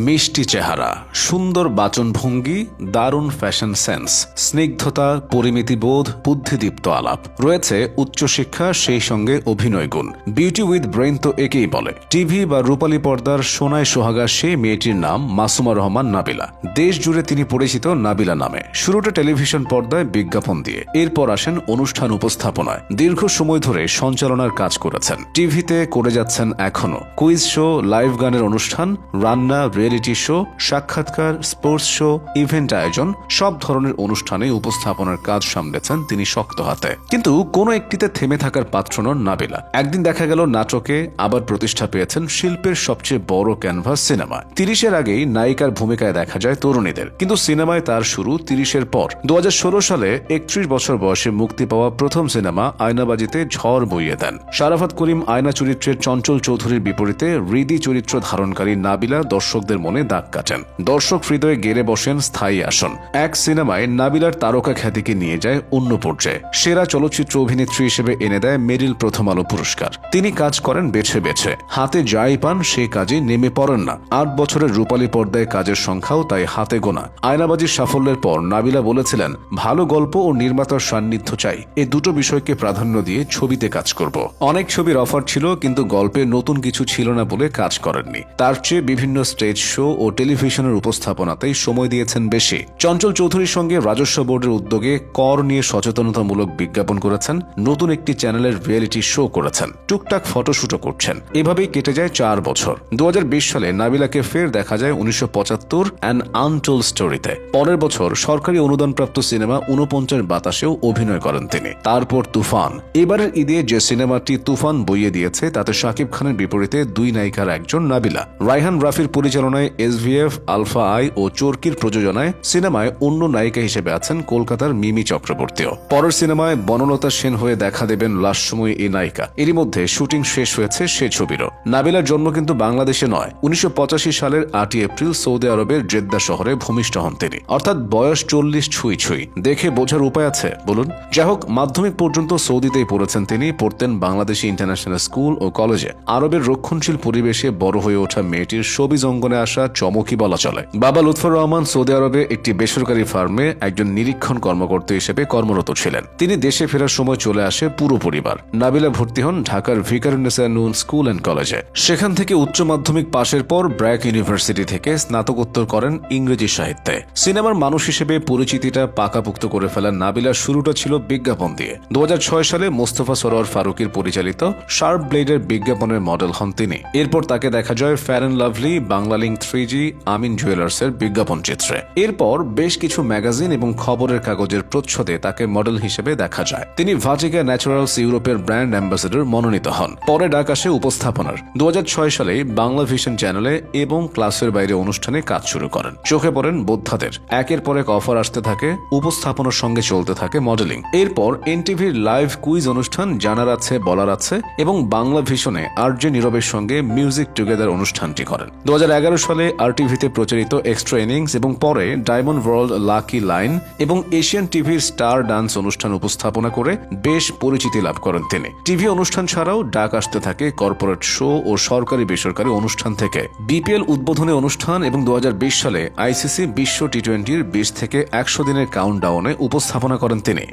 মিষ্টি চেহারা, সুন্দর বাচনভঙ্গি, দারুণ ফ্যাশন সেন্স, স্নিগ্ধতা, পরিমিতিবোধ, বুদ্ধিদীপ্ত আলাপ, রয়েছে উচ্চশিক্ষা, সেই সঙ্গে অভিনয় গুণ। বিউটি উইথ ব্রেইন তো একেই বলে। টিভি বা রূপালী পর্দার সোনায় সোহাগা সেই মেয়েটির নাম মাসুমা রহমান নাবিলা। দেশ জুড়ে তিনি পরিচিত নাবিলা নামে। শুরুটা টেলিভিশন পর্দায় বিজ্ঞাপন দিয়ে, এরপর আসেন অনুষ্ঠান উপস্থাপনায়। দীর্ঘ সময় ধরে সঞ্চালনার কাজ করেছেন, টিভিতে করে যাচ্ছেন এখনো। কুইজ শো, লাইভ গানের অনুষ্ঠান, রান্না, রিয়েলিটি শো, সাক্ষাৎকার, স্পোর্টস শো, ইভেন্ট আয়োজন, সব ধরনের অনুষ্ঠানে উপস্থাপনার কাজ সামলেছেন তিনি শক্ত হাতে। কিন্তু কোনো একটিতে থেমে থাকার পাত্র নন নাবিলা। একদিন দেখা গেল নাটকে আবার প্রতিষ্ঠা পেয়েছেন শিল্পের সবচেয়ে বড় ক্যানভাস সিনেমা। 30-এর আগেই নায়িকার ভূমিকায় দেখা যায় তরুণীদের, কিন্তু সিনেমায় তার শুরু 30-এর পর। 2016 সালে 31 বছর বয়সে মুক্তি পাওয়া প্রথম সিনেমা আয়নাবাজিতে ঝড় বইয়ে দেন। শারাফাত করিম আয়না চরিত্রের চঞ্চল চৌধুরীর বিপরীতে হৃদি চরিত্র ধারণকারী নাবিলা দর্শকদের মনে দাগ কাটেন। দর্শক হৃদয়ে গেড়ে বসেন স্থায়ী আসন। এক সিনেমায় নাবিলার তারকা খ্যাতিকে নিয়ে যায় অন্য পর্যায়ে। সেরা চলচ্চিত্র অভিনেত্রী হিসেবে এনে দেয় মেরিল প্রথম আলো পুরস্কার। তিনি কাজ করেন বেছে বেছে, হাতে যাই পান সে কাজে নেমে পড়েন না। 8 বছরের রূপালী পর্দায় কাজের সংখ্যাও তাই হাতে গোনা। আয়নাবাজির সাফল্যের পর নাবিলা বলেছিলেন, ভালো গল্প ও নির্মাতার সান্নিধ্য চাই, এই দুটো বিষয়কে প্রাধান্য দিয়ে ছবিতে কাজ করব। অনেক ছবির অফার ছিল, কিন্তু গল্পে নতুন কিছু ছিল না বলে কাজ করেননি। তার চেয়ে বিভিন্ন স্টেজ শো ও টেলিভিশনের উপস্থাপনাতেই সময় দিয়েছেন বেশি। চঞ্চল চৌধুরীর সঙ্গে রাজস্ব বোর্ডের উদ্যোগে কর নিয়ে সচেতনতামূলক বিজ্ঞাপন করেছেন, নতুন একটি চ্যানেলের রিয়েলিটি শো করেছেন, টুকটাক ফটোশুটও করছেন। এভাবেই কেটে যায় 4 বছর। 2020 সালে নাবিলাকে ফের দেখা যায় 1975 অ্যান আনটোল্ড স্টোরিতে। পরের বছর সরকারি অনুদানপ্রাপ্ত সিনেমা 49 বাতাসেও অভিনয় করেন তিনি। তারপর তুফান। এবারের ঈদে যে সিনেমাটি তুফান বইয়ে দিয়েছে, তাতে শাকিব খানের বিপরীতে 2 নায়িকার একজন নাবিলা। রায়হান রাফির পরিচালনায় SVF, আলফা আই ও চরকির প্রযোজনায় সিনেমায় অন্য নায়িকা হিসেবে আছেন কলকাতার মিমি চক্রবর্তীও। পরের সিনেমায় বনলতা সেন হয়ে দেখা দেবেন লাস্ট সময় এই নায়িকা। এরই মধ্যে শুটিং শেষ হয়েছে সে ছবিরও। নাবিলার জন্ম কিন্তু বাংলাদেশে নয়। 1985 সালের 8 এপ্রিল সৌদি আরবের জেদ্দা শহরে ভূমিষ্ঠ হন তিনি, অর্থাৎ বয়স 40 ছুঁই ছুঁই। দেখে বোঝার উপায় আছে বলুন? যাই হোক, মাধ্যমিক পর্যন্ত সৌদিতেই পড়েছেন তিনি। পড়তেন বাংলাদেশি ইন্টারন্যাশনাল স্কুল ও কলেজে। আরবের রক্ষণশীল পরিবেশে বড় হয়ে ওঠা মেয়েটির শোবিজ অঙ্গনে আসা চমকই বলা চলে। বাবা লুৎফর রহমান সৌদি আরবে একটি বেসরকারি ফার্মে একজন নিরীক্ষণ কর্মকর্তা হিসেবে কর্মরত ছিলেন। তিনি দেশে ফেরার সময় চলে আসে পুরো পরিবার। নাবিলা ভর্তি হন ঢাকার ভিকারুন্নেসা নূন স্কুল অ্যান্ড কলেজে। সেখান থেকে উচ্চ মাধ্যমিক পাশের পর ব্র্যাক ইউনিভার্সিটি থেকে স্নাতকোত্তর করেন ইংরেজি সাহিত্যে। সিনেমার মানুষ হিসেবে পরিচিতিটা পাকাপুক্ত করে ফেলা নাবিলার শুরুটা ছিল বিজ্ঞাপন দিয়ে। 2006 সালে মোস্তফা সরোয়ার ফারুকীর পরিচালিত শার্প ব্লেডের বিজ্ঞাপনের মডেল হন তিনি। এরপর তাকে দেখা যায় fair and lovely, Banglalink 3G, আমিন জুয়েলার্সের বিজ্ঞাপন চিত্রে। এরপর বেশ কিছু ম্যাগাজিন এবং খবরের কাগজের প্রচ্ছদে তাকে মডেল হিসেবে দেখা যায়। তিনি ভাটিকা ন্যাচারালস ইউরোপের ব্র্যান্ড অ্যাম্বাসেডর মনোনীত হন। পরে ডাক আসে উপস্থাপনার। 2006 সালে বাংলা ভিশন চ্যানেলে এবং ক্লাসের বাইরে অনুষ্ঠানে কাজ শুরু করেন। চোখে পড়েন বোদ্ধাদের। একের পর এক অফার আসতে থাকে, উপস্থাপনার সঙ্গে চলতে থাকে মডেলিং। এরপর এনটিভির লাইভ কুইজ অনুষ্ঠান জানার আছে বলার আছে এবং বাংলা ভিশনে RJ নীরবের সঙ্গে মিউজিক টুগেদার অনুষ্ঠানটি করেন। 2011 সালে RTVতে প্রচারিত এক্সট্রা ইনিংস এবং পরে ডায়মন্ড ওয়ার্ল্ড লাকি লাইন এবং এশিয়ান টিভির স্টার ডান্স অনুষ্ঠান উপস্থাপনা করে বেশ পরিচিতি লাভ করেন তিনি। টিভি অনুষ্ঠান ছাড়াও ডাক আসতে থাকে কর্পোরেট শো ও সরকারি বেসরকারি অনুষ্ঠান থেকে। BPL উদ্বোধনী অনুষ্ঠান এবং 2020 সালে ICC বিশ্ব T20-র 20 থেকে 100 দিনের কাউন্টডাউনে উপস্থাপনা করেন তিনি।